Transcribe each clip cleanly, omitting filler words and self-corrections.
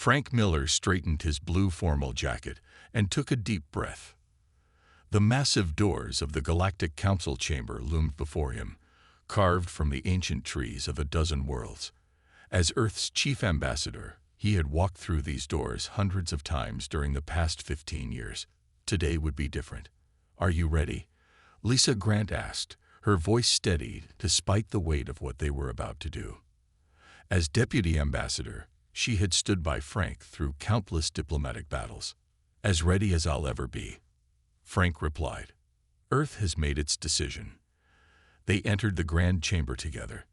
Frank Miller straightened his blue formal jacket and took a deep breath. The massive doors of the Galactic Council chamber loomed before him, carved from the ancient trees of a dozen worlds. As Earth's chief ambassador, he had walked through these doors hundreds of times during the past 15 years. Today would be different. "Are you ready?" Lisa Grant asked, her voice steady despite the weight of what they were about to do. As deputy ambassador, she had stood by Frank through countless diplomatic battles. "As ready as I'll ever be," Frank replied. "Earth has made its decision." They entered the grand chamber together.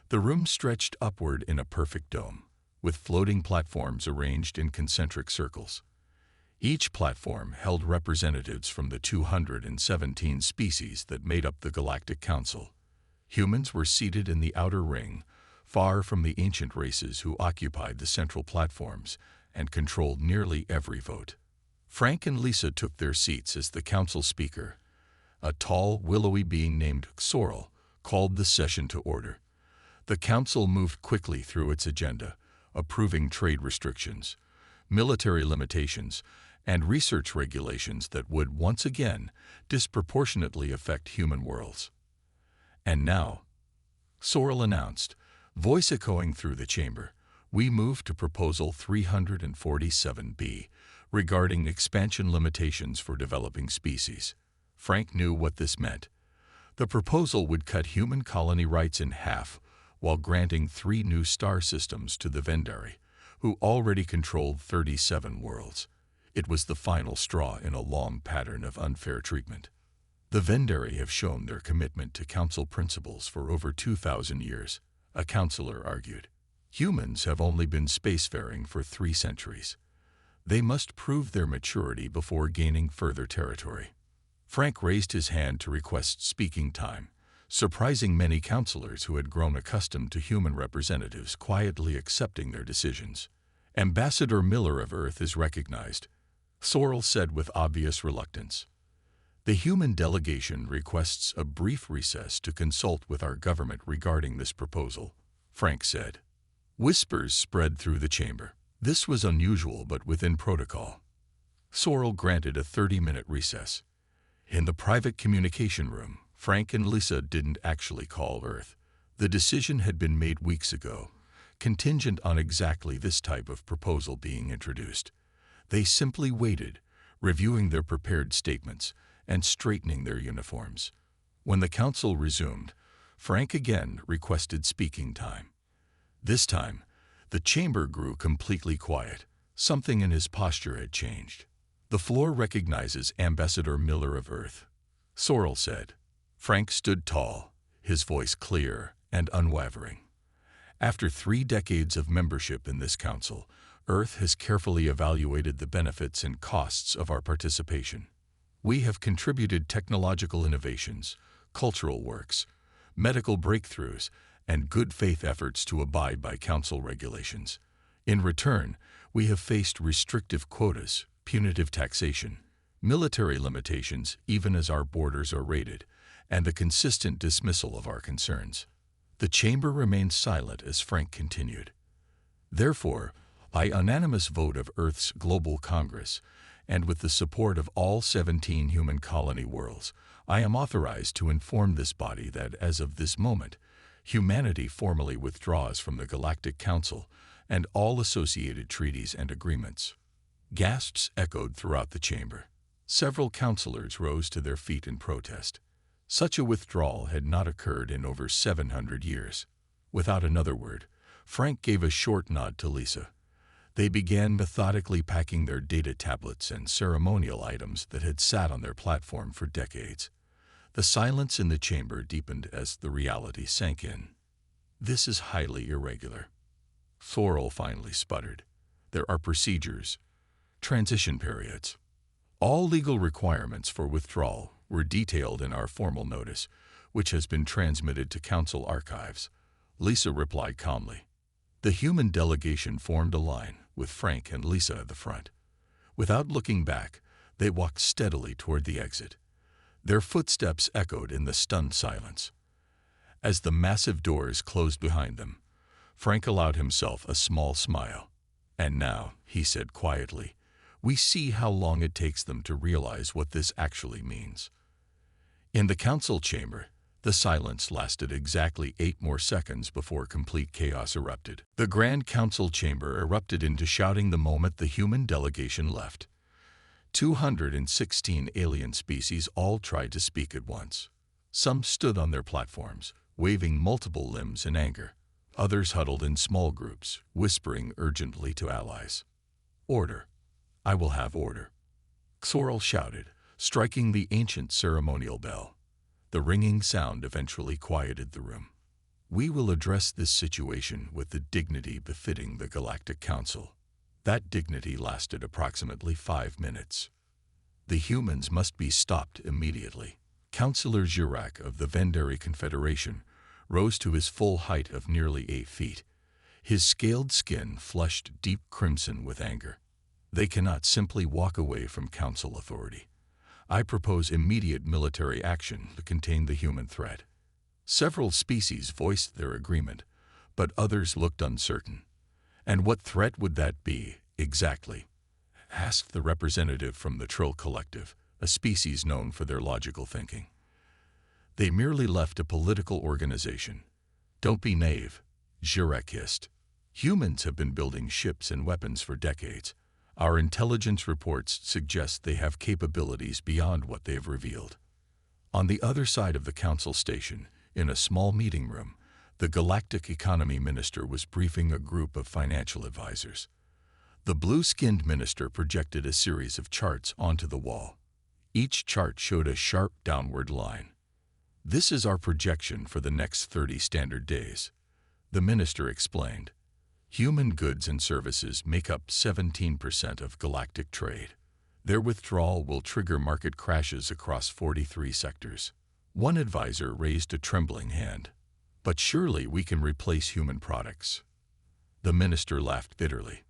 The room stretched upward in a perfect dome, with floating platforms arranged in concentric circles. Each platform held representatives from the 217 species that made up the Galactic Council. Humans were seated in the outer ring, far from the ancient races who occupied the central platforms and controlled nearly every vote. Frank and Lisa took their seats as the council speaker, a tall, willowy being named Sorrel, called the session to order. The council moved quickly through its agenda, approving trade restrictions, military limitations, and research regulations that would once again disproportionately affect human worlds. "And now," Sorrel announced, voice echoing through the chamber, "we move to Proposal 347B regarding expansion limitations for developing species." Frank knew what this meant. The proposal would cut human colony rights in half while granting 3 new star systems to the Vendari, who already controlled 37 worlds. It was the final straw in a long pattern of unfair treatment. The Vendari have shown their commitment to council principles for over 2,000 years, a counselor argued. Humans have only been spacefaring for 3 centuries. They must prove their maturity before gaining further territory. Frank raised his hand to request speaking time, surprising many counselors who had grown accustomed to human representatives quietly accepting their decisions. "Ambassador Miller of Earth is recognized," Sorrel said with obvious reluctance. "The human delegation requests a brief recess to consult with our government regarding this proposal," Frank said. Whispers spread through the chamber. This was unusual but within protocol. Sorrel granted a 30-minute recess. In the private communication room, Frank and Lisa didn't actually call Earth. The decision had been made weeks ago, contingent on exactly this type of proposal being introduced. They simply waited, reviewing their prepared statements and straightening their uniforms. When the council resumed, Frank again requested speaking time. This time, the chamber grew completely quiet. Something in his posture had changed. "The floor recognizes Ambassador Miller of Earth," Sorrel said. Frank stood tall, his voice clear and unwavering. "After 3 decades of membership in this council, Earth has carefully evaluated the benefits and costs of our participation. We have contributed technological innovations, cultural works, medical breakthroughs, and good faith efforts to abide by council regulations. In return, we have faced restrictive quotas, punitive taxation, military limitations even as our borders are raided, and the consistent dismissal of our concerns." The chamber remained silent as Frank continued. "Therefore, by unanimous vote of Earth's Global Congress, and with the support of all 17 human colony worlds, I am authorized to inform this body that, as of this moment, humanity formally withdraws from the Galactic Council and all associated treaties and agreements." Gasps echoed throughout the chamber. Several counselors rose to their feet in protest. Such a withdrawal had not occurred in over 700 years. Without another word, Frank gave a short nod to Lisa. They began methodically packing their data tablets and ceremonial items that had sat on their platform for decades. The silence in the chamber deepened as the reality sank in. "This is highly irregular," Sorrel finally sputtered. "There are procedures, transition periods. All legal requirements for withdrawal were detailed in our formal notice, which has been transmitted to council archives," Lisa replied calmly. The human delegation formed a line, with Frank and Lisa at the front. Without looking back, they walked steadily toward the exit. Their footsteps echoed in the stunned silence. As the massive doors closed behind them, Frank allowed himself a small smile. And now, he said quietly, we see how long it takes them to realize what this actually means. In the council chamber, the silence lasted exactly 8 more seconds before complete chaos erupted. The Grand Council chamber erupted into shouting the moment the human delegation left. 216 alien species all tried to speak at once. Some stood on their platforms, waving multiple limbs in anger. Others huddled in small groups, whispering urgently to allies. Order. I will have order. Xorl shouted, striking the ancient ceremonial bell. The ringing sound eventually quieted the room. We will address this situation with the dignity befitting the Galactic Council. That dignity lasted approximately 5 minutes. The humans must be stopped immediately. Councillor Jurak of the Vendari Confederation rose to his full height of nearly 8 feet. His scaled skin flushed deep crimson with anger. They cannot simply walk away from council authority. I propose immediate military action to contain the human threat. Several species voiced their agreement, but others looked uncertain. And what threat would that be, exactly? Asked the representative from the Troll Collective, a species known for their logical thinking. They merely left a political organization. Don't be naive, Jurak hissed. Humans have been building ships and weapons for decades. Our intelligence reports suggest they have capabilities beyond what they have revealed. On the other side of the council station, in a small meeting room, the Galactic Economy Minister was briefing a group of financial advisors. The blue-skinned minister projected a series of charts onto the wall. Each chart showed a sharp downward line. This is our projection for the next 30 standard days, the minister explained. Human goods and services make up 17% of galactic trade. Their withdrawal will trigger market crashes across 43 sectors. One advisor raised a trembling hand. But surely we can replace human products. The minister laughed bitterly.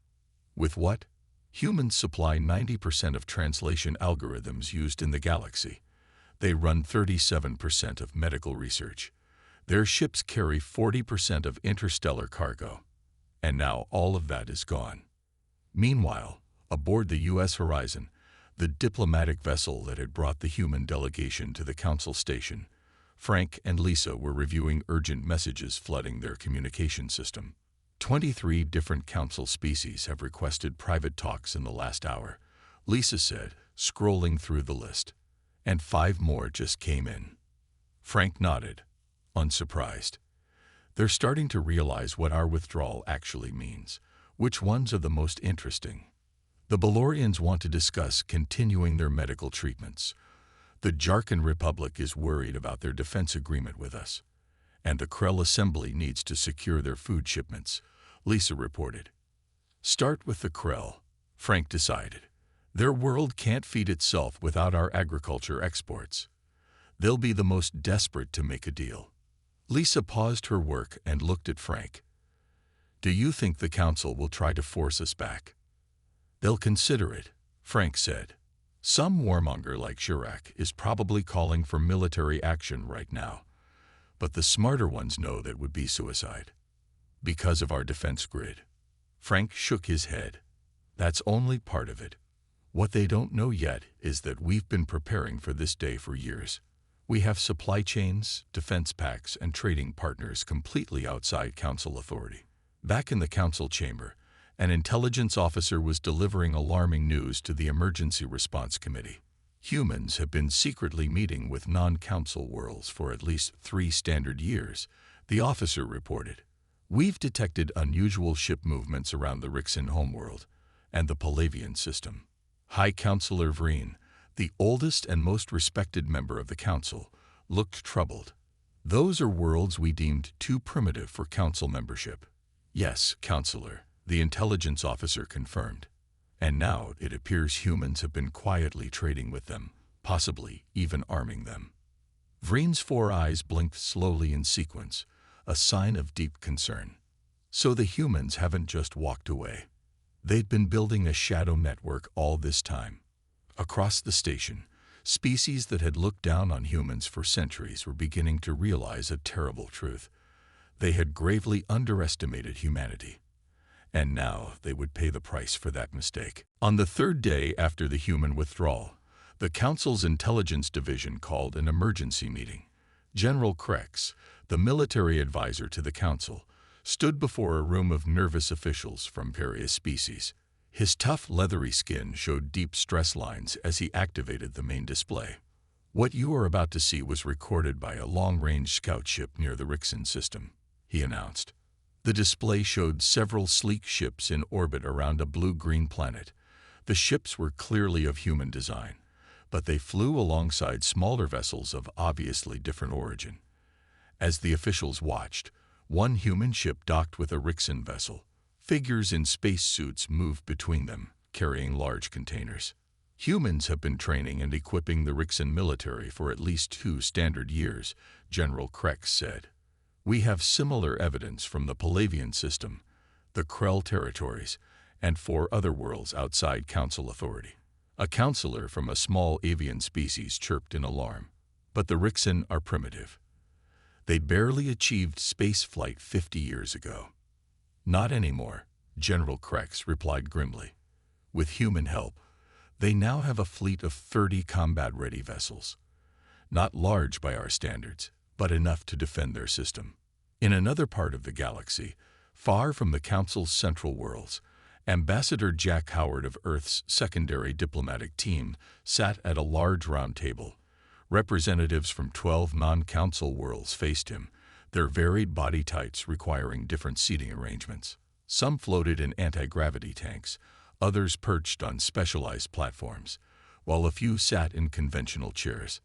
With what? Humans supply 90% of translation algorithms used in the galaxy. They run 37% of medical research. Their ships carry 40% of interstellar cargo. And now all of that is gone. Meanwhile, aboard the U.S. Horizon, the diplomatic vessel that had brought the human delegation to the council station, Frank and Lisa were reviewing urgent messages flooding their communication system. 23 different council species have requested private talks in the last hour, Lisa said, scrolling through the list. And 5 more just came in. Frank nodded, unsurprised. They're starting to realize what our withdrawal actually means. Which ones are the most interesting? The Balorians want to discuss continuing their medical treatments. The Jarkan Republic is worried about their defense agreement with us. And the Krell Assembly needs to secure their food shipments, Lisa reported. Start with the Krell, Frank decided. Their world can't feed itself without our agriculture exports. They'll be the most desperate to make a deal. Lisa paused her work and looked at Frank. Do you think the council will try to force us back? They'll consider it, Frank said. Some warmonger like Jurak is probably calling for military action right now. But the smarter ones know that would be suicide. Because of our defense grid. Frank shook his head. That's only part of it. What they don't know yet is that we've been preparing for this day for years. We have supply chains, defense packs, and trading partners completely outside council authority. Back in the council chamber, an intelligence officer was delivering alarming news to the Emergency Response Committee. Humans have been secretly meeting with non-council worlds for at least 3 standard years, the officer reported. We've detected unusual ship movements around the Rixin homeworld and the Palavian system. High Councillor Vreen, the oldest and most respected member of the council, looked troubled. Those are worlds we deemed too primitive for council membership. Yes, Councillor, the intelligence officer confirmed. And now it appears humans have been quietly trading with them, possibly even arming them. Vreen's 4 eyes blinked slowly in sequence, a sign of deep concern. So the humans haven't just walked away. They'd been building a shadow network all this time. Across the station, species that had looked down on humans for centuries were beginning to realize a terrible truth. They had gravely underestimated humanity. and now they would pay the price for that mistake. On the third day after the human withdrawal, the Council's Intelligence Division called an emergency meeting. General Krex, the military advisor to the Council, stood before a room of nervous officials from various species. His tough, leathery skin showed deep stress lines as he activated the main display. "What you are about to see was recorded by a long-range scout ship near the Rixon system," he announced. The display showed several sleek ships in orbit around a blue-green planet. The ships were clearly of human design, but they flew alongside smaller vessels of obviously different origin. As the officials watched, one human ship docked with a Rixon vessel. Figures in spacesuits moved between them, carrying large containers. "Humans have been training and equipping the Rixon military for at least 2 standard years," General Krex said. "We have similar evidence from the Palavian system, the Krell territories, and 4 other worlds outside Council authority." A counselor from a small avian species chirped in alarm. "But the Rixon are primitive. They barely achieved spaceflight 50 years ago." "Not anymore," General Krex replied grimly. "With human help, they now have a fleet of 30 combat-ready vessels. Not large by our standards, but enough to defend their system." In another part of the galaxy, far from the Council's central worlds, Ambassador Jack Howard of Earth's secondary diplomatic team sat at a large round table. Representatives from 12 non-Council worlds faced him, their varied body types requiring different seating arrangements. Some floated in anti-gravity tanks, others perched on specialized platforms, while a few sat in conventional chairs.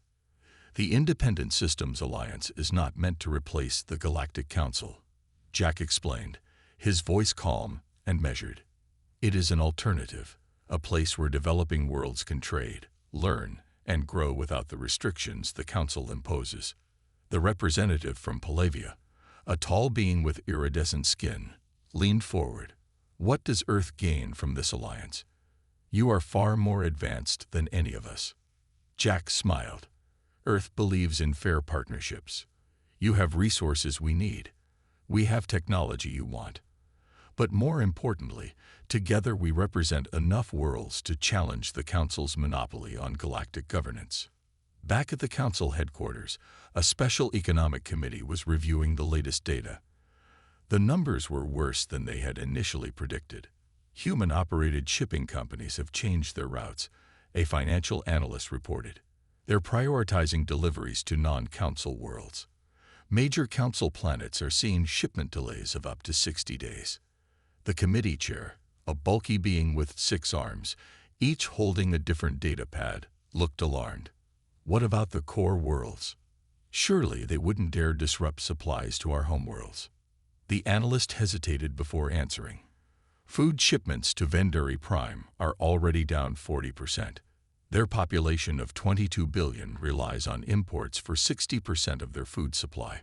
"The Independent Systems Alliance is not meant to replace the Galactic Council," Jack explained, his voice calm and measured. "It is an alternative, a place where developing worlds can trade, learn, and grow without the restrictions the Council imposes." The representative from Palavia, a tall being with iridescent skin, leaned forward. "What does Earth gain from this alliance? You are far more advanced than any of us." Jack smiled. "Earth believes in fair partnerships. You have resources we need. We have technology you want. But more importantly, together we represent enough worlds to challenge the Council's monopoly on galactic governance." Back at the Council headquarters, a special economic committee was reviewing the latest data. The numbers were worse than they had initially predicted. Human-operated shipping companies have changed their routes, a financial analyst reported. They're prioritizing deliveries to non-Council worlds. Major Council planets are seeing shipment delays of up to 60 days. The committee chair, a bulky being with 6 arms, each holding a different data pad, looked alarmed. "What about the core worlds? Surely they wouldn't dare disrupt supplies to our homeworlds." The analyst hesitated before answering. "Food shipments to Vendari Prime are already down 40%. Their population of 22 billion relies on imports for 60% of their food supply."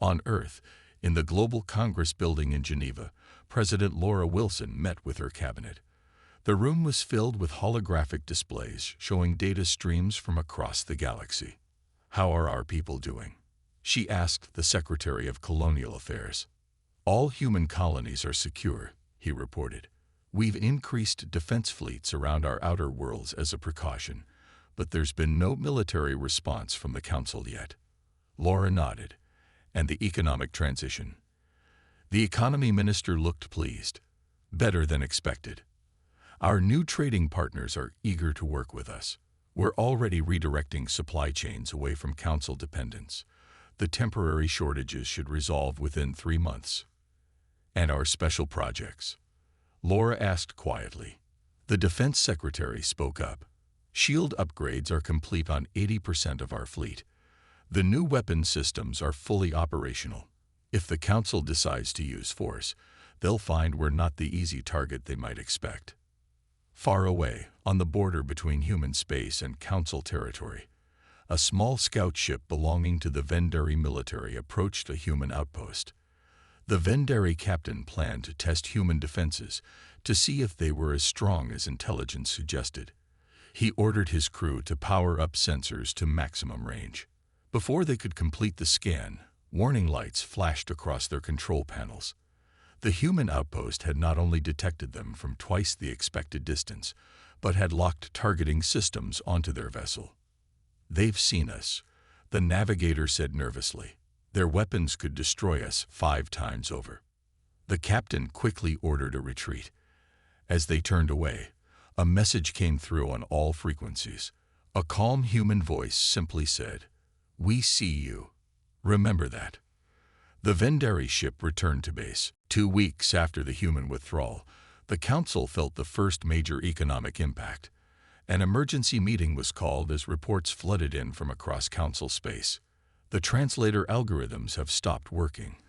On Earth, in the Global Congress building in Geneva, President Laura Wilson met with her cabinet. The room was filled with holographic displays showing data streams from across the galaxy. "How are our people doing?" she asked the Secretary of Colonial Affairs. "All human colonies are secure," he reported. "We've increased defense fleets around our outer worlds as a precaution, but there's been no military response from the Council yet." Laura nodded. "And the economic transition?" The economy minister looked pleased. "Better than expected. Our new trading partners are eager to work with us. We're already redirecting supply chains away from Council dependence. The temporary shortages should resolve within 3 months." "And our special projects?" Laura asked quietly. The Defense Secretary spoke up. "Shield upgrades are complete on 80% of our fleet. The new weapon systems are fully operational. If the Council decides to use force, they'll find we're not the easy target they might expect." Far away, on the border between human space and Council territory, a small scout ship belonging to the Vendari military approached a human outpost. The Vendari captain planned to test human defenses to see if they were as strong as intelligence suggested. He ordered his crew to power up sensors to maximum range. Before they could complete the scan, warning lights flashed across their control panels. The human outpost had not only detected them from twice the expected distance, but had locked targeting systems onto their vessel. "They've seen us," the navigator said nervously. "Their weapons could destroy us 5 times over." The captain quickly ordered a retreat. As they turned away, a message came through on all frequencies. A calm human voice simply said, "We see you. Remember that." The Vendari ship returned to base. 2 weeks after the human withdrawal, the Council felt the first major economic impact. An emergency meeting was called as reports flooded in from across Council space. The translator algorithms have stopped working,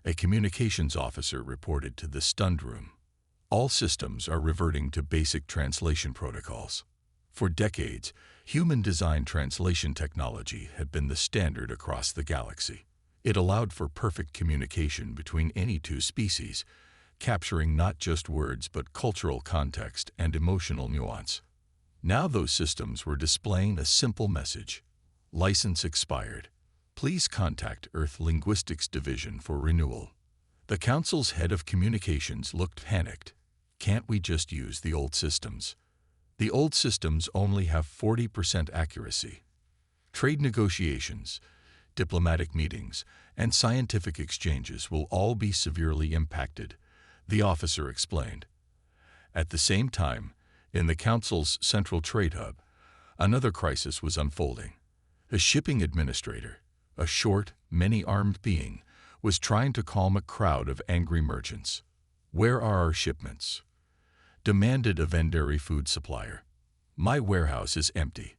a communications officer reported to the stunned room. All systems are reverting to basic translation protocols. For decades, human-designed translation technology had been the standard across the galaxy. It allowed for perfect communication between any two species, capturing not just words but cultural context and emotional nuance. Now those systems were displaying a simple message: "License expired. Please contact Earth Linguistics Division for renewal." The Council's head of communications looked panicked. "Can't we just use the old systems?" "The old systems only have 40% accuracy. Trade negotiations, diplomatic meetings, and scientific exchanges will all be severely impacted," the officer explained. At the same time, in the Council's central trade hub, another crisis was unfolding. A shipping administrator, a short, many-armed being, was trying to calm a crowd of angry merchants. "Where are our shipments?" demanded a Vendari food supplier. "My warehouse is empty."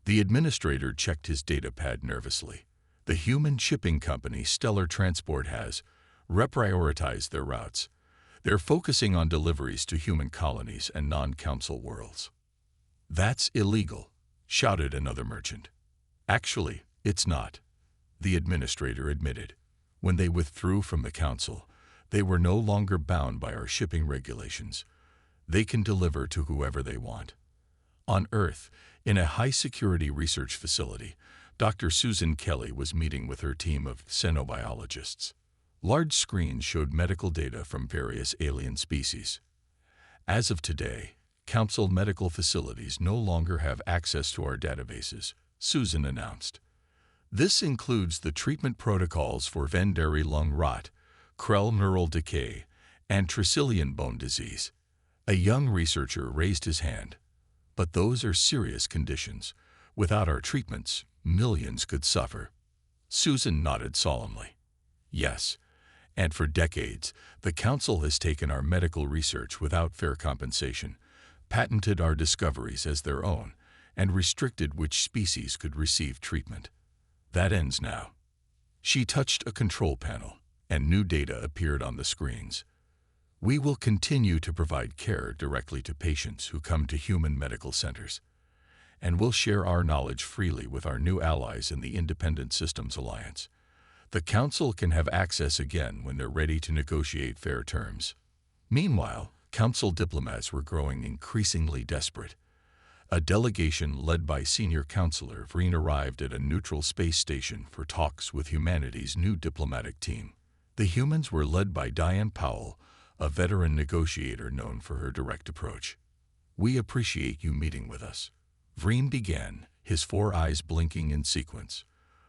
The administrator checked his datapad nervously. The human shipping company Stellar Transport has reprioritized their routes. They're focusing on deliveries to human colonies and non-council worlds. "That's illegal," shouted another merchant. "Actually, it's not," the administrator admitted. "When they withdrew from the council, they were no longer bound by our shipping regulations. They can deliver to whoever they want." On Earth, in a high-security research facility, Dr. Susan Kelly was meeting with her team of xenobiologists. Large screens showed medical data from various alien species. "As of today, Council medical facilities no longer have access to our databases," Susan announced. "This includes the treatment protocols for Vendari lung rot, Krell neural decay, and Tricilian bone disease." A young researcher raised his hand. "But those are serious conditions. Without our treatments, millions could suffer." Susan nodded solemnly. "Yes, and for decades, the Council has taken our medical research without fair compensation, patented our discoveries as their own, and restricted which species could receive treatment. That ends now." She touched a control panel, and new data appeared on the screens. "We will continue to provide care directly to patients who come to human medical centers, and we'll share our knowledge freely with our new allies in the Independent Systems Alliance. The Council can have access again when they're ready to negotiate fair terms." Meanwhile, Council diplomats were growing increasingly desperate. A delegation led by Senior Counselor Vreen arrived at a neutral space station for talks with humanity's new diplomatic team. The humans were led by Diane Powell, a veteran negotiator known for her direct approach. "We appreciate you meeting with us," Vreen began, his 4 eyes blinking in sequence.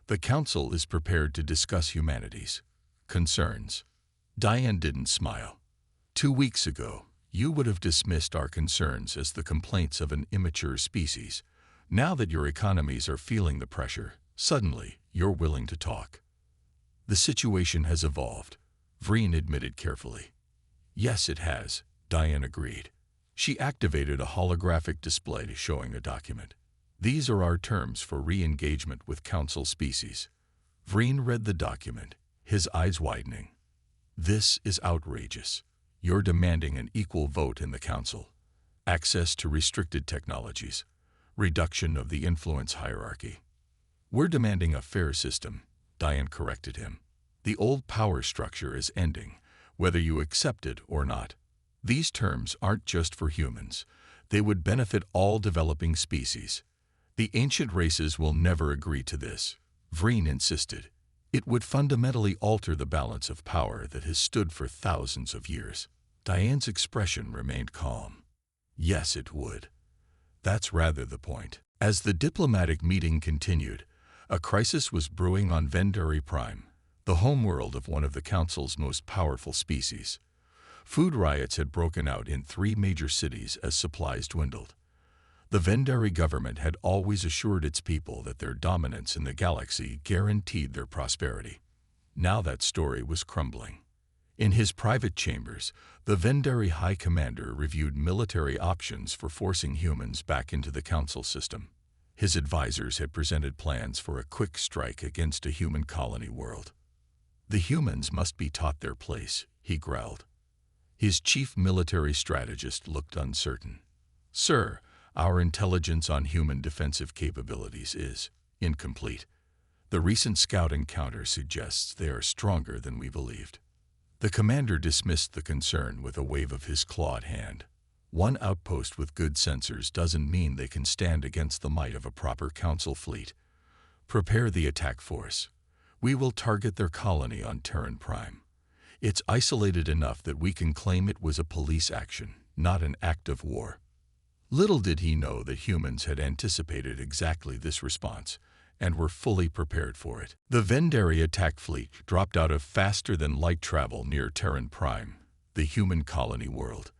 "The Council is prepared to discuss humanity's concerns." Diane didn't smile. 2 weeks ago, you would have dismissed our concerns as the complaints of an immature species. Now that your economies are feeling the pressure, suddenly you're willing to talk. "The situation has evolved," Vreen admitted carefully. "Yes, it has," Diane agreed. She activated a holographic display showing a document. "These are our terms for re-engagement with Council species." Vreen read the document, his eyes widening. "This is outrageous. You're demanding an equal vote in the Council, access to restricted technologies, reduction of the influence hierarchy." "We're demanding a fair system," Diane corrected him. "The old power structure is ending, whether you accept it or not. These terms aren't just for humans. They would benefit all developing species. The ancient races will never agree to this," Vreen insisted. It would fundamentally alter the balance of power that has stood for thousands of years. Diane's expression remained calm. Yes, it would. That's rather the point. As the diplomatic meeting continued, a crisis was brewing on Vendari Prime, the homeworld of one of the Council's most powerful species. Food riots had broken out in 3 major cities as supplies dwindled. The Vendari government had always assured its people that their dominance in the galaxy guaranteed their prosperity. Now that story was crumbling. In his private chambers, the Vendari High Commander reviewed military options for forcing humans back into the Council system. His advisors had presented plans for a quick strike against a human colony world. The humans must be taught their place, he growled. His chief military strategist looked uncertain. Sir, our intelligence on human defensive capabilities is incomplete. The recent scout encounter suggests they are stronger than we believed. The commander dismissed the concern with a wave of his clawed hand. One outpost with good sensors doesn't mean they can stand against the might of a proper council fleet. Prepare the attack force. We will target their colony on Terran Prime. It's isolated enough that we can claim it was a police action, not an act of war. Little did he know that humans had anticipated exactly this response and were fully prepared for it. The Vendari attack fleet dropped out of faster-than-light travel near Terran Prime, the human colony world.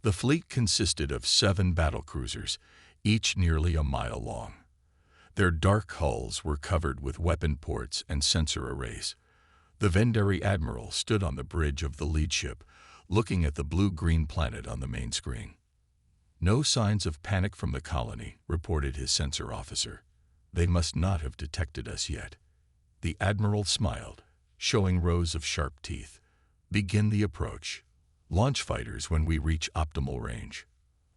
The fleet consisted of 7 battlecruisers, each nearly a mile long. Their dark hulls were covered with weapon ports and sensor arrays. The Vendari admiral stood on the bridge of the lead ship, looking at the blue-green planet on the main screen. No signs of panic from the colony, reported his sensor officer. They must not have detected us yet. The admiral smiled, showing rows of sharp teeth. Begin the approach. Launch fighters when we reach optimal range.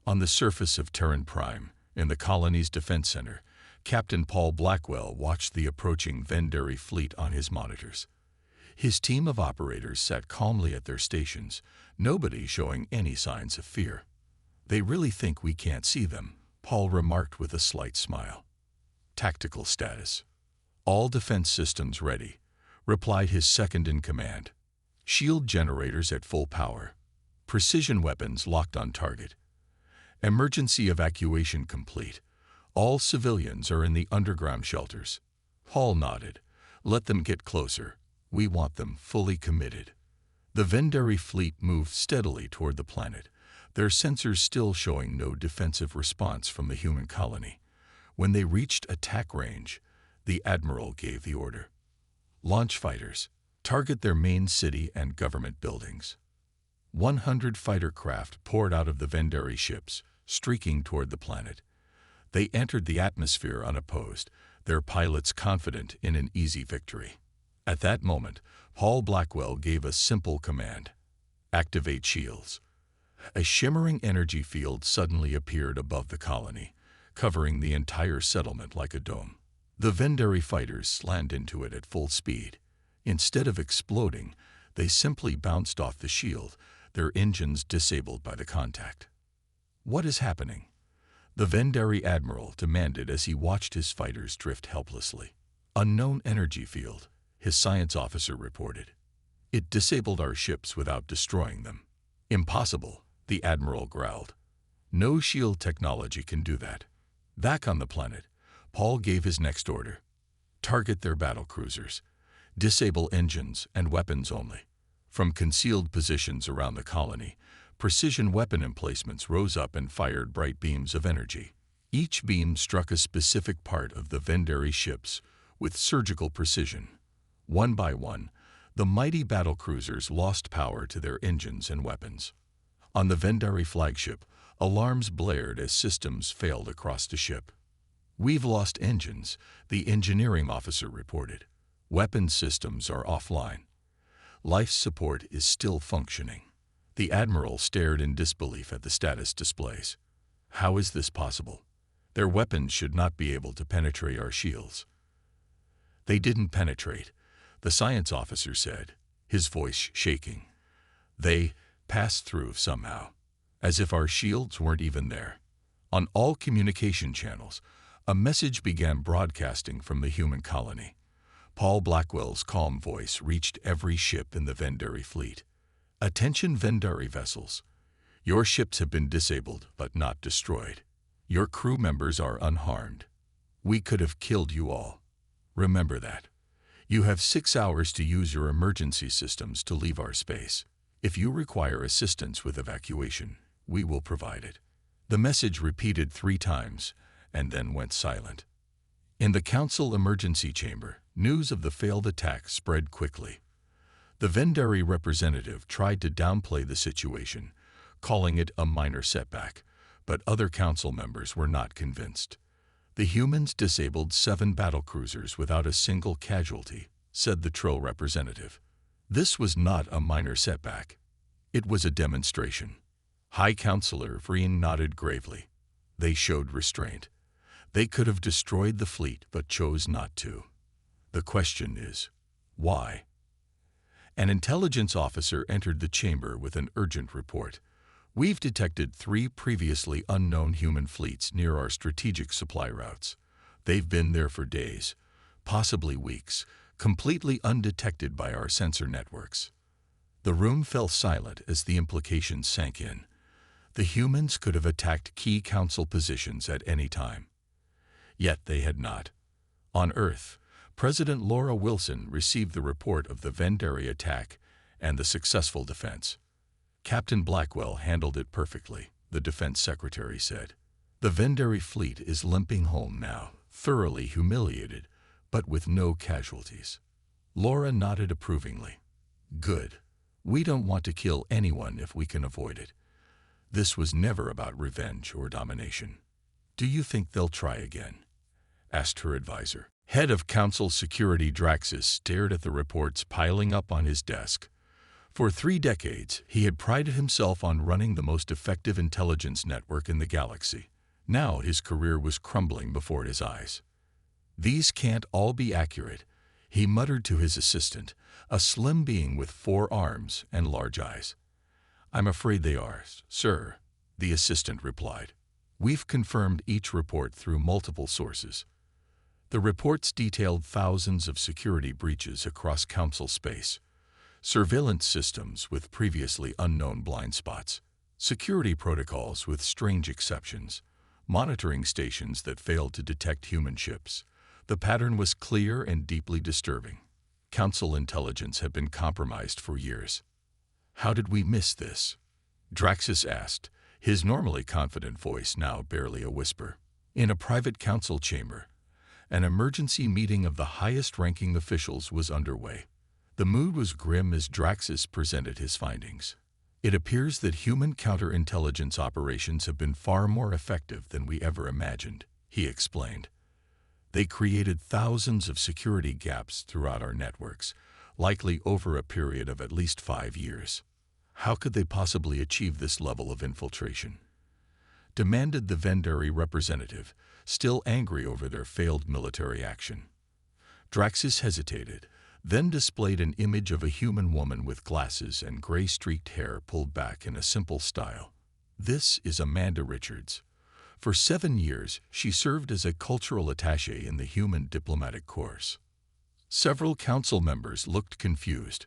On the surface of Terran Prime, in the colony's defense center, Captain Paul Blackwell watched the approaching Vendari fleet on his monitors. His team of operators sat calmly at their stations, nobody showing any signs of fear. They really think we can't see them, Paul remarked with a slight smile. Tactical status. All defense systems ready, replied his second-in-command. Shield generators at full power. Precision weapons locked on target. Emergency evacuation complete. All civilians are in the underground shelters. Paul nodded. Let them get closer. We want them fully committed. The Vendari fleet moved steadily toward the planet, their sensors still showing no defensive response from the human colony. When they reached attack range, the admiral gave the order. Launch fighters. Target their main city and government buildings. 100 fighter craft poured out of the Vendari ships, streaking toward the planet. They entered the atmosphere unopposed, their pilots confident in an easy victory. At that moment, Paul Blackwell gave a simple command. Activate shields. A shimmering energy field suddenly appeared above the colony, covering the entire settlement like a dome. The Vendari fighters slammed into it at full speed. Instead of exploding, they simply bounced off the shield, their engines disabled by the contact. What is happening? The Vendari admiral demanded as he watched his fighters drift helplessly. Unknown energy field, his science officer reported. It disabled our ships without destroying them. Impossible, the admiral growled. No shield technology can do that. Back on the planet, Paul gave his next order. Target their battlecruisers. Disable engines and weapons only. From concealed positions around the colony, precision weapon emplacements rose up and fired bright beams of energy. Each beam struck a specific part of the Vendari ships with surgical precision. One by one, the mighty battlecruisers lost power to their engines and weapons. On the Vendari flagship, alarms blared as systems failed across the ship. We've lost engines, the engineering officer reported. Weapons systems are offline. Life support is still functioning. The admiral stared in disbelief at the status displays. How is this possible? Their weapons should not be able to penetrate our shields. They didn't penetrate, the science officer said, his voice shaking. They passed through somehow, as if our shields weren't even there. On all communication channels, a message began broadcasting from the human colony. Paul Blackwell's calm voice reached every ship in the Vendari fleet. Attention Vendari vessels. Your ships have been disabled but not destroyed. Your crew members are unharmed. We could have killed you all. Remember that. You have 6 hours to use your emergency systems to leave our space. If you require assistance with evacuation, we will provide it. The message repeated 3 times and then went silent. In the Council emergency chamber, news of the failed attack spread quickly. The Vendari representative tried to downplay the situation, calling it a minor setback, but other council members were not convinced. The humans disabled 7 battlecruisers without a single casualty, said the Trill representative. This was not a minor setback. It was a demonstration. High Counselor Vreen nodded gravely. They showed restraint. They could have destroyed the fleet but chose not to. The question is, why? An intelligence officer entered the chamber with an urgent report. We've detected 3 previously unknown human fleets near our strategic supply routes. They've been there for days, possibly weeks, completely undetected by our sensor networks. The room fell silent as the implications sank in. The humans could have attacked key council positions at any time. Yet they had not. On Earth, President Laura Wilson received the report of the Vendari attack and the successful defense. Captain Blackwell handled it perfectly, the defense secretary said. The Vendari fleet is limping home now, thoroughly humiliated, but with no casualties. Laura nodded approvingly. Good. We don't want to kill anyone if we can avoid it. This was never about revenge or domination. Do you think they'll try again? Asked her advisor. Head of Council Security Draxus stared at the reports piling up on his desk. For 3 decades, he had prided himself on running the most effective intelligence network in the galaxy. Now his career was crumbling before his eyes. These can't all be accurate, he muttered to his assistant, a slim being with 4 arms and large eyes. I'm afraid they are, sir, the assistant replied. We've confirmed each report through multiple sources. The reports detailed thousands of security breaches across Council space, surveillance systems with previously unknown blind spots, security protocols with strange exceptions, monitoring stations that failed to detect human ships. The pattern was clear and deeply disturbing. Council intelligence had been compromised for years. How did we miss this? Draxus asked, his normally confident voice now barely a whisper. In a private council chamber, an emergency meeting of the highest-ranking officials was underway. The mood was grim as Draxus presented his findings. It appears that human counterintelligence operations have been far more effective than we ever imagined, he explained. They created thousands of security gaps throughout our networks, likely over a period of at least 5 years. How could they possibly achieve this level of infiltration? Demanded the Vendari representative, still angry over their failed military action. Draxus hesitated, then displayed an image of a human woman with glasses and gray-streaked hair pulled back in a simple style. This is Amanda Richards. For 7 years, she served as a cultural attaché in the Human Diplomatic Corps. Several council members looked confused.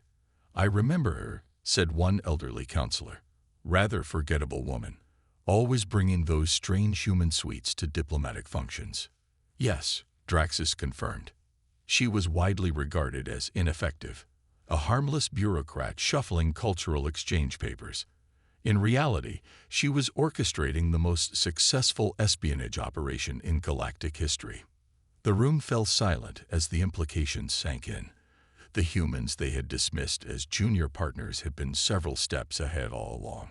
I remember her, said one elderly counselor. Rather forgettable woman, always bringing those strange human sweets to diplomatic functions. Yes, Draxus confirmed. She was widely regarded as ineffective, a harmless bureaucrat shuffling cultural exchange papers. In reality, she was orchestrating the most successful espionage operation in galactic history. The room fell silent as the implications sank in. The humans they had dismissed as junior partners had been several steps ahead all along.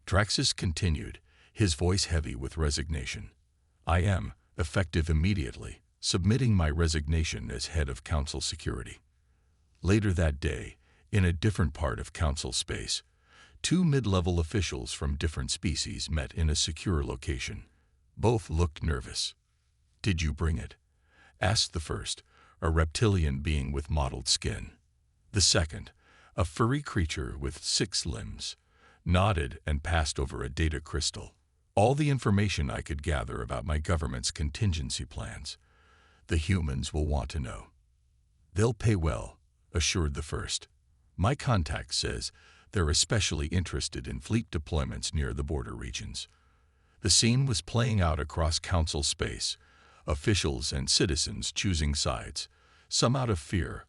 Draxus continued, his voice heavy with resignation. I am, effective immediately, submitting my resignation as head of Council Security. Later that day, in a different part of Council space, 2 mid-level officials from different species met in a secure location. Both looked nervous. Did you bring it? Asked the first, a reptilian being with mottled skin. The second, a furry creature with 6 limbs, nodded and passed over a data crystal. All the information I could gather about my government's contingency plans. The humans will want to know. "They'll pay well," assured the first. "My contact says they're especially interested in fleet deployments near the border regions." The scene was playing out across council space, officials and citizens choosing sides, some out of fear,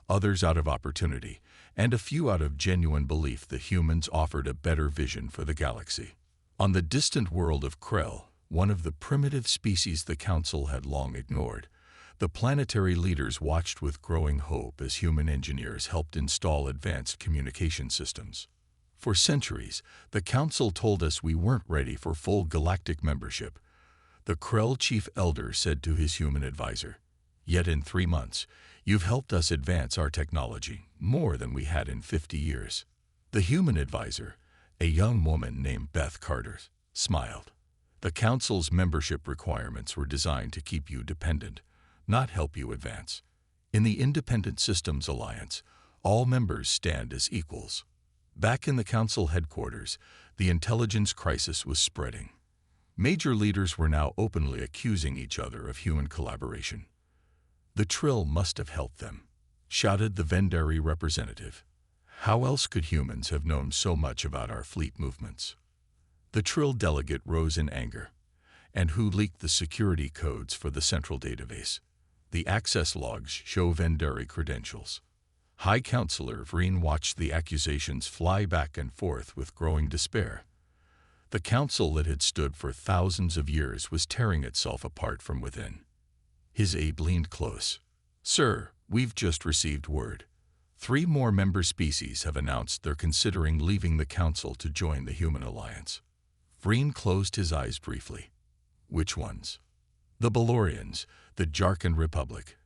others out of opportunity, and a few out of genuine belief that humans offered a better vision for the galaxy. On the distant world of Krell, one of the primitive species the Council had long ignored, the planetary leaders watched with growing hope as human engineers helped install advanced communication systems. For centuries, the Council told us we weren't ready for full galactic membership, the Krell Chief Elder said to his human advisor. "Yet in 3 months, you've helped us advance our technology more than we had in 50 years. The human advisor, a young woman named Beth Carter, smiled. "The Council's membership requirements were designed to keep you dependent, not help you advance. In the Independent Systems Alliance, all members stand as equals." Back in the Council headquarters, the intelligence crisis was spreading. Major leaders were now openly accusing each other of human collaboration. "The Trill must have helped them," shouted the Vendari representative. "How else could humans have known so much about our fleet movements?" The Trill delegate rose in anger. "And who leaked the security codes for the central database? The access logs show Vendari credentials." High Counselor Vreen watched the accusations fly back and forth with growing despair. The council that had stood for thousands of years was tearing itself apart from within. His aide leaned close. "Sir, we've just received word. 3 more member species have announced they're considering leaving the council to join the Human Alliance." Vreen closed his eyes briefly. "Which ones?" "The Balorians, the Jarkan Republic,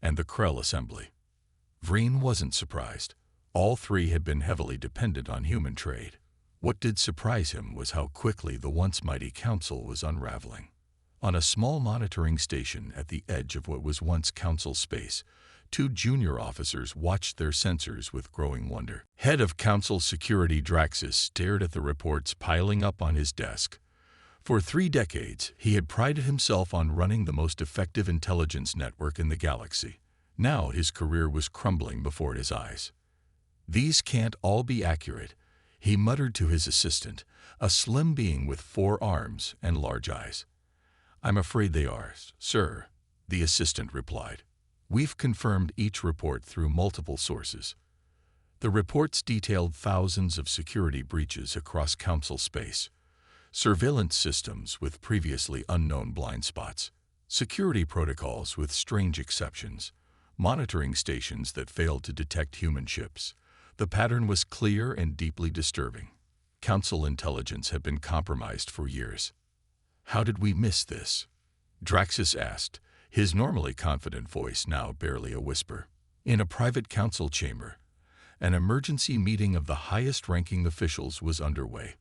and the Krell Assembly." Vreen wasn't surprised. All 3 had been heavily dependent on human trade. What did surprise him was how quickly the once mighty council was unraveling. On a small monitoring station at the edge of what was once council space, 2 junior officers watched their sensors with growing wonder. Head of Council Security Draxus stared at the reports piling up on his desk. For 3 decades, he had prided himself on running the most effective intelligence network in the galaxy. Now his career was crumbling before his eyes. "These can't all be accurate," he muttered to his assistant, a slim being with 4 arms and large eyes. "I'm afraid they are, sir," the assistant replied. "We've confirmed each report through multiple sources." The reports detailed thousands of security breaches across council space, surveillance systems with previously unknown blind spots, security protocols with strange exceptions, monitoring stations that failed to detect human ships. The pattern was clear and deeply disturbing. Council intelligence had been compromised for years. "How did we miss this?" Draxus asked, his normally confident voice now barely a whisper. In a private council chamber, an emergency meeting of the highest-ranking officials was underway.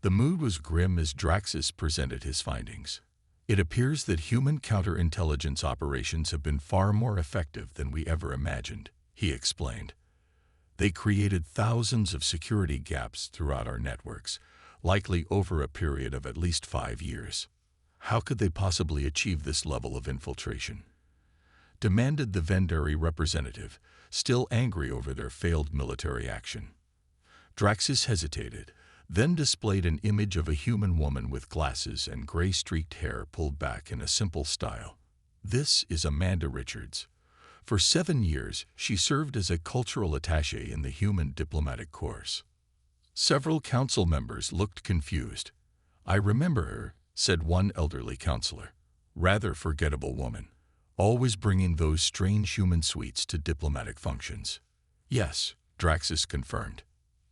The mood was grim as Draxus presented his findings. "It appears that human counterintelligence operations have been far more effective than we ever imagined," he explained. "They created thousands of security gaps throughout our networks, likely over a period of at least 5 years. How could they possibly achieve this level of infiltration?" demanded the Vendari representative, still angry over their failed military action. Draxus hesitated, then displayed an image of a human woman with glasses and gray-streaked hair pulled back in a simple style. "This is Amanda Richards. For 7 years, she served as a cultural attaché in the Human Diplomatic Corps." Several council members looked confused. "I remember her," said one elderly counselor. "Rather forgettable woman, always bringing those strange human sweets to diplomatic functions." "Yes," Draxus confirmed.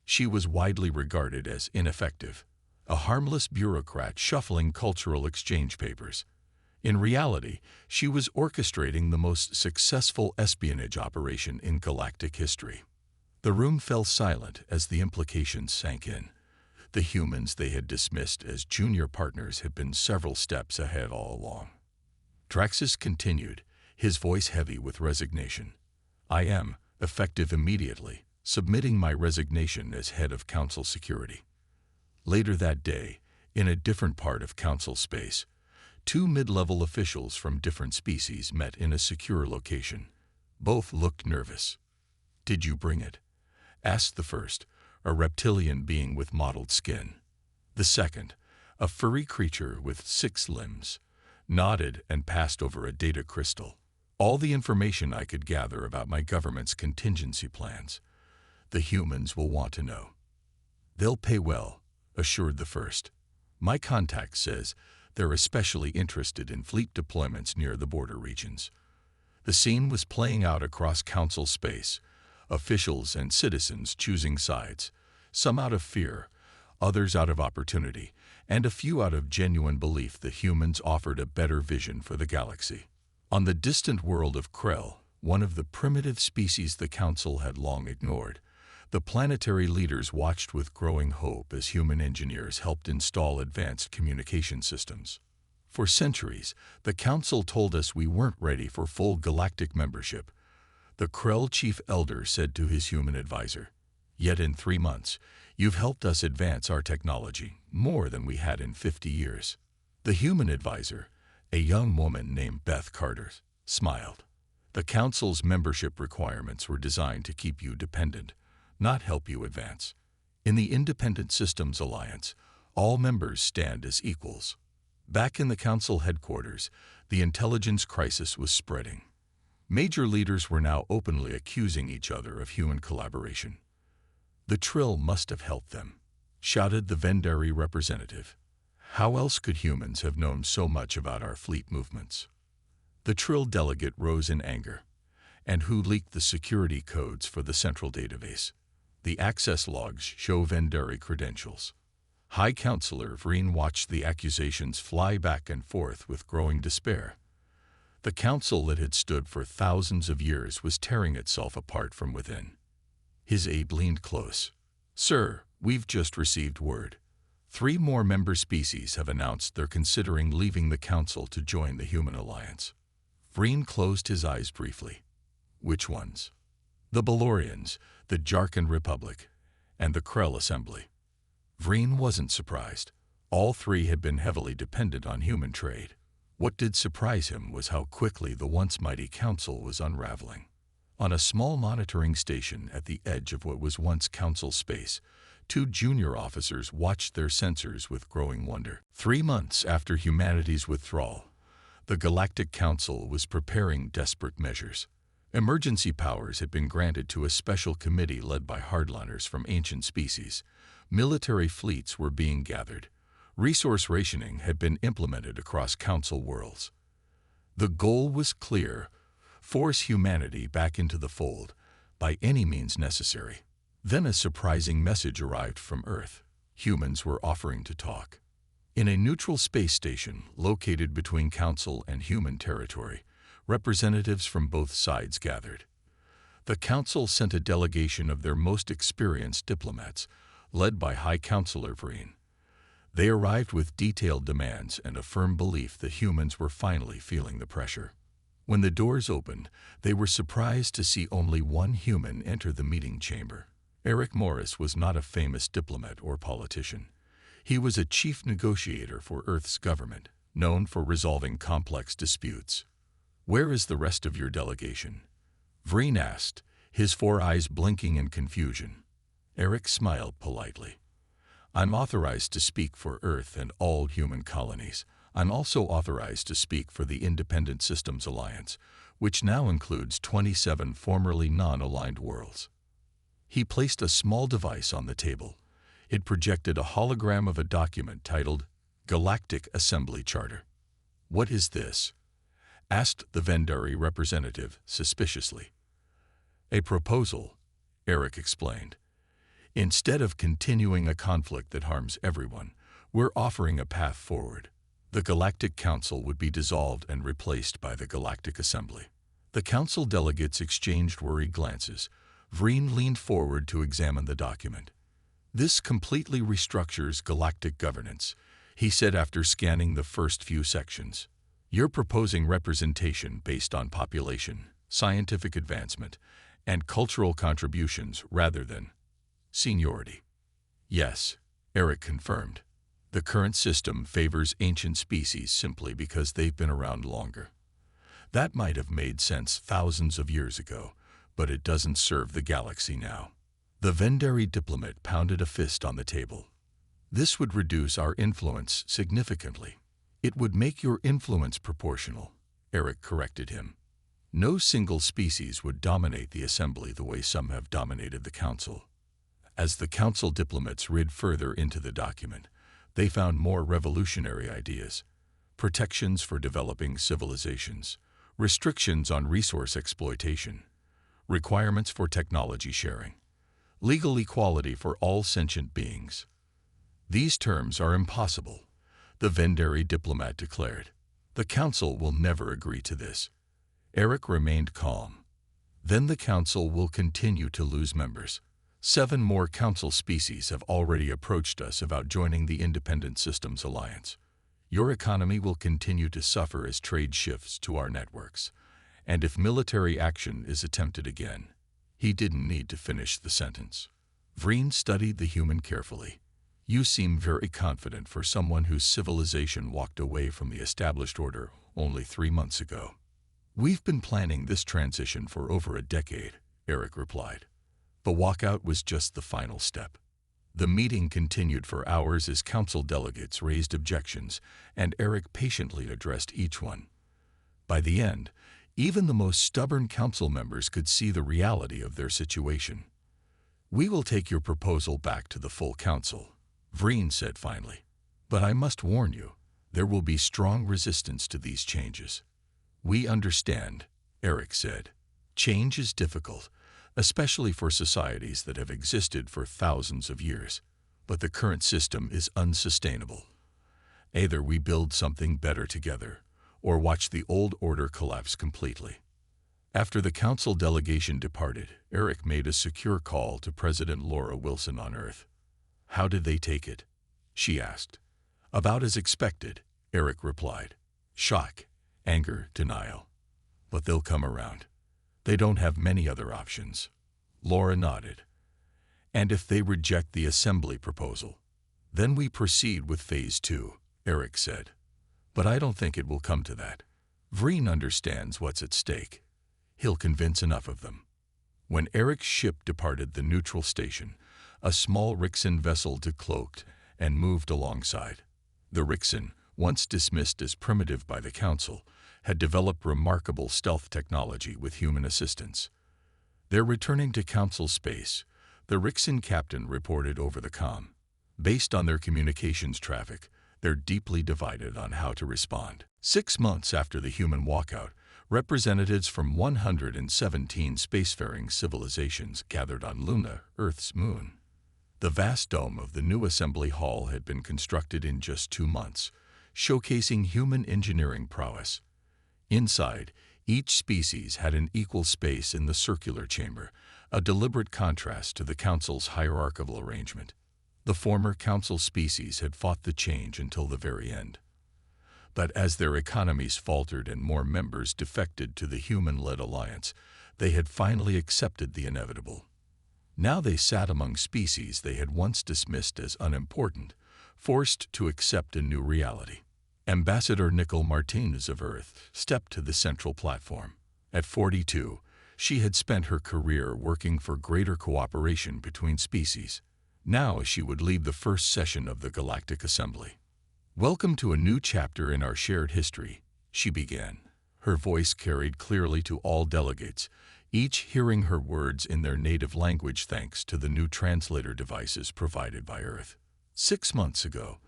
"She was widely regarded as ineffective, a harmless bureaucrat shuffling cultural exchange papers. In reality, she was orchestrating the most successful espionage operation in galactic history." The room fell silent as the implications sank in. The humans they had dismissed as junior partners had been several steps ahead all along. Draxus continued, his voice heavy with resignation. "I am, effective immediately, submitting my resignation as head of Council Security." Later that day, in a different part of Council space, 2 mid-level officials from different species met in a secure location. Both looked nervous. "Did you bring it?" asked the first, a reptilian being with mottled skin. The second, a furry creature with 6 limbs, nodded and passed over a data crystal. "All the information I could gather about my government's contingency plans. The humans will want to know." "They'll pay well," assured the first. "My contact says they're especially interested in fleet deployments near the border regions." The scene was playing out across council space, officials and citizens choosing sides, some out of fear, others out of opportunity, and a few out of genuine belief that humans offered a better vision for the galaxy. On the distant world of Krell, one of the primitive species the Council had long ignored, the planetary leaders watched with growing hope as human engineers helped install advanced communication systems. "For centuries, the Council told us we weren't ready for full galactic membership," the Krell Chief Elder said to his human advisor. "Yet in 3 months, you've helped us advance our technology more than we had in 50 years. The human advisor, a young woman named Beth Carter, smiled. "The Council's membership requirements were designed to keep you dependent, not help you advance. In the Independent Systems Alliance, all members stand as equals." Back in the Council headquarters, the intelligence crisis was spreading. Major leaders were now openly accusing each other of human collaboration. "The Trill must have helped them," shouted the Vendari representative. "How else could humans have known so much about our fleet movements?" The Trill delegate rose in anger. "And who leaked the security codes for the central database? The access logs show Vendari credentials." High Counselor Vreen watched the accusations fly back and forth with growing despair. The council that had stood for thousands of years was tearing itself apart from within. His aide leaned close. "Sir, we've just received word. 3 more member species have announced they're considering leaving the council to join the Human Alliance." Vreen closed his eyes briefly. "Which ones?" "The Balorians, the Jarkan Republic, and the Krell Assembly." Vreen wasn't surprised. All 3 had been heavily dependent on human trade. What did surprise him was how quickly the once mighty council was unraveling. On a small monitoring station at the edge of what was once council space, 2 junior officers watched their sensors with growing wonder. 3 months after humanity's withdrawal, the Galactic Council was preparing desperate measures. Emergency powers had been granted to a special committee led by hardliners from ancient species. Military fleets were being gathered. Resource rationing had been implemented across council worlds. The goal was clear: force humanity back into the fold, by any means necessary. Then a surprising message arrived from Earth. Humans were offering to talk. In a neutral space station located between council and human territory, representatives from both sides gathered. The council sent a delegation of their most experienced diplomats, led by High Counselor Vreen. They arrived with detailed demands and a firm belief that humans were finally feeling the pressure. When the doors opened, they were surprised to see only one human enter the meeting chamber. Eric Morris was not a famous diplomat or politician. He was a chief negotiator for Earth's government, known for resolving complex disputes. "Where is the rest of your delegation?" Vreen asked, his 4 eyes blinking in confusion. Eric smiled politely. "I'm authorized to speak for Earth and all human colonies. I'm also authorized to speak for the Independent Systems Alliance, which now includes 27 formerly non-aligned worlds." He placed a small device on the table. It projected a hologram of a document titled Galactic Assembly Charter. "What is this?" asked the Vendari representative suspiciously. "A proposal," Eric explained. "Instead of continuing a conflict that harms everyone, we're offering a path forward. The Galactic Council would be dissolved and replaced by the Galactic Assembly." The council delegates exchanged worried glances. Vreen leaned forward to examine the document. "This completely restructures galactic governance," he said after scanning the first few sections. "You're proposing representation based on population, scientific advancement, and cultural contributions rather than seniority." "Yes," Eric confirmed. "The current system favors ancient species simply because they've been around longer. That might have made sense thousands of years ago, but it doesn't serve the galaxy now. The Vendari diplomat pounded a fist on the table. This would reduce our influence significantly. It would make your influence proportional, Eric corrected him. No single species would dominate the assembly the way some have dominated the council. As the council diplomats read further into the document, they found more revolutionary ideas. Protections for developing civilizations, restrictions on resource exploitation, requirements for technology sharing, legal equality for all sentient beings. These terms are impossible, the Vendari diplomat declared. The council will never agree to this. Eric remained calm. Then the council will continue to lose members. 7 more council species have already approached us about joining the Independent Systems Alliance. Your economy will continue to suffer as trade shifts to our networks, and if military action is attempted again. He didn't need to finish the sentence. Vreen studied the human carefully. You seem very confident for someone whose civilization walked away from the established order only 3 months ago. We've been planning this transition for over a decade, Eric replied. The walkout was just the final step. The meeting continued for hours as council delegates raised objections, and Eric patiently addressed each one. By the end, even the most stubborn council members could see the reality of their situation. We will take your proposal back to the full council, Vreen said finally. But I must warn you, there will be strong resistance to these changes. We understand, Eric said. Change is difficult, especially for societies that have existed for thousands of years. But the current system is unsustainable. Either we build something better together, or watch the old order collapse completely. After the council delegation departed, Eric made a secure call to President Laura Wilson on Earth. How did they take it? She asked. About as expected, Eric replied. Shock, anger, denial. But they'll come around. They don't have many other options. Laura nodded. And if they reject the assembly proposal, then we proceed with Phase 2, Eric said. But I don't think it will come to that. Vreen understands what's at stake. He'll convince enough of them. When Eric's ship departed the neutral station, a small Rixen vessel decloaked and moved alongside. The Rixen, once dismissed as primitive by the Council, had developed remarkable stealth technology with human assistance. They're returning to Council space, the Rixen captain reported over the comm. Based on their communications traffic, they're deeply divided on how to respond. 6 months after the human walkout, representatives from 117 spacefaring civilizations gathered on Luna, Earth's moon. The vast dome of the new assembly hall had been constructed in just 2 months, showcasing human engineering prowess. Inside, each species had an equal space in the circular chamber, a deliberate contrast to the Council's hierarchical arrangement. The former Council species had fought the change until the very end. But as their economies faltered and more members defected to the human-led alliance, they had finally accepted the inevitable. Now they sat among species they had once dismissed as unimportant, forced to accept a new reality. Ambassador Nicole Martinez of Earth stepped to the central platform. At 42, she had spent her career working for greater cooperation between species. Now she would lead the first session of the Galactic Assembly. Welcome to a new chapter in our shared history, she began. Her voice carried clearly to all delegates, each hearing her words in their native language thanks to the new translator devices provided by Earth. 6 months ago,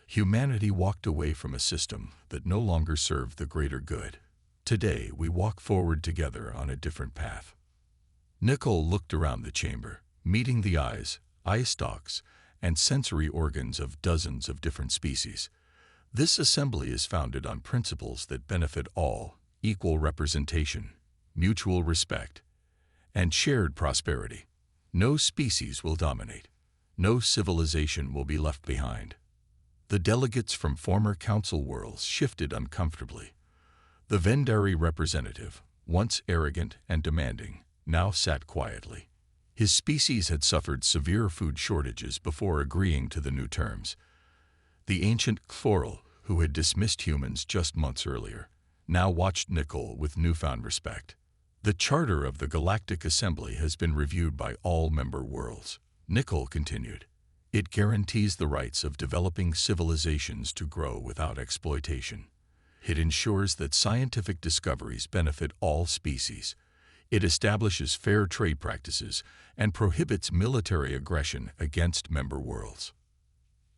humanity walked away from a system that no longer served the greater good. Today, we walk forward together on a different path. Nicole looked around the chamber, meeting the eyes, eye stalks, and sensory organs of dozens of different species. This assembly is founded on principles that benefit all: equal representation, mutual respect, and shared prosperity. No species will dominate. No civilization will be left behind. The delegates from former council worlds shifted uncomfortably. The Vendari representative, once arrogant and demanding, now sat quietly. His species had suffered severe food shortages before agreeing to the new terms. The ancient Chloral, who had dismissed humans just months earlier, now watched Nicole with newfound respect. The charter of the Galactic Assembly has been reviewed by all member worlds. Nicole continued. It guarantees the rights of developing civilizations to grow without exploitation. It ensures that scientific discoveries benefit all species. It establishes fair trade practices and prohibits military aggression against member worlds.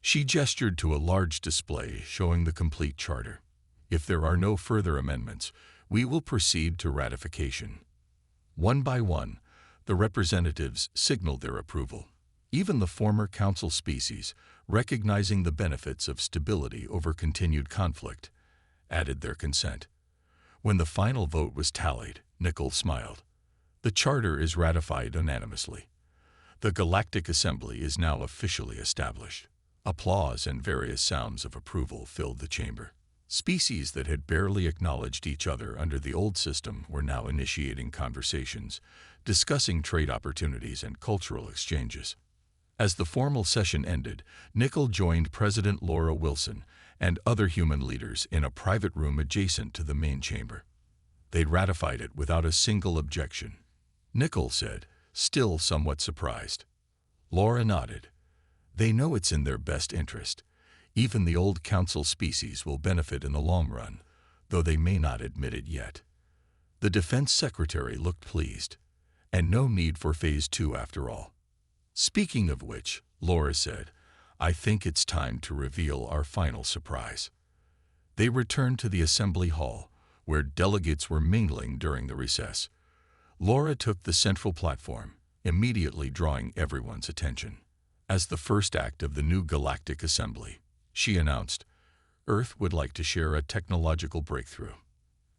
She gestured to a large display showing the complete charter. If there are no further amendments, we will proceed to ratification. One by one, the representatives signaled their approval. Even the former council species, recognizing the benefits of stability over continued conflict, added their consent. When the final vote was tallied, Nicole smiled. The charter is ratified unanimously. The Galactic Assembly is now officially established. Applause and various sounds of approval filled the chamber. Species that had barely acknowledged each other under the old system were now initiating conversations, discussing trade opportunities and cultural exchanges. As the formal session ended, Nicole joined President Laura Wilson and other human leaders in a private room adjacent to the main chamber. They'd ratified it without a single objection. Nicole said, still somewhat surprised. Laura nodded. They know it's in their best interest. Even the old council species will benefit in the long run, though they may not admit it yet. The Defense Secretary looked pleased. And no need for Phase 2 after all. Speaking of which, Laura said, I think it's time to reveal our final surprise. They returned to the assembly hall, where delegates were mingling during the recess. Laura took the central platform, immediately drawing everyone's attention. As the first act of the new Galactic Assembly, she announced, Earth would like to share a technological breakthrough.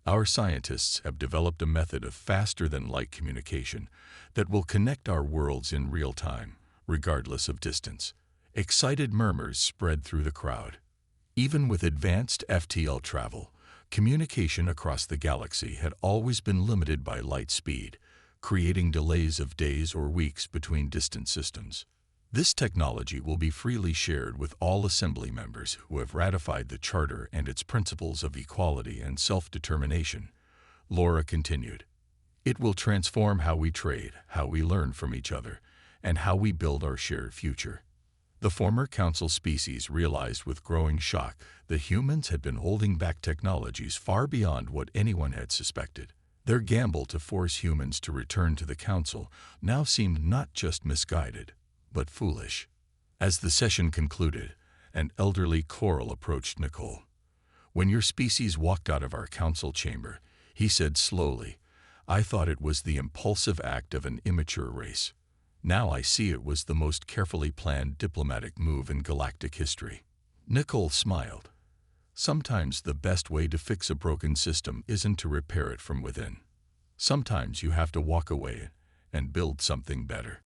Our scientists have developed a method of faster-than-light communication that will connect our worlds in real time, regardless of distance. Excited murmurs spread through the crowd. Even with advanced FTL travel, communication across the galaxy had always been limited by light speed, creating delays of days or weeks between distant systems. This technology will be freely shared with all Assembly members who have ratified the Charter and its principles of equality and self-determination. Laura continued, It will transform how we trade, how we learn from each other, and how we build our shared future. The former Council species realized with growing shock that humans had been holding back technologies far beyond what anyone had suspected. Their gamble to force humans to return to the Council now seemed not just misguided, but foolish. As the session concluded, an elderly coral approached Nicole. When your species walked out of our council chamber, he said slowly, I thought it was the impulsive act of an immature race. Now I see it was the most carefully planned diplomatic move in galactic history. Nicole smiled. Sometimes the best way to fix a broken system isn't to repair it from within. Sometimes you have to walk away and build something better.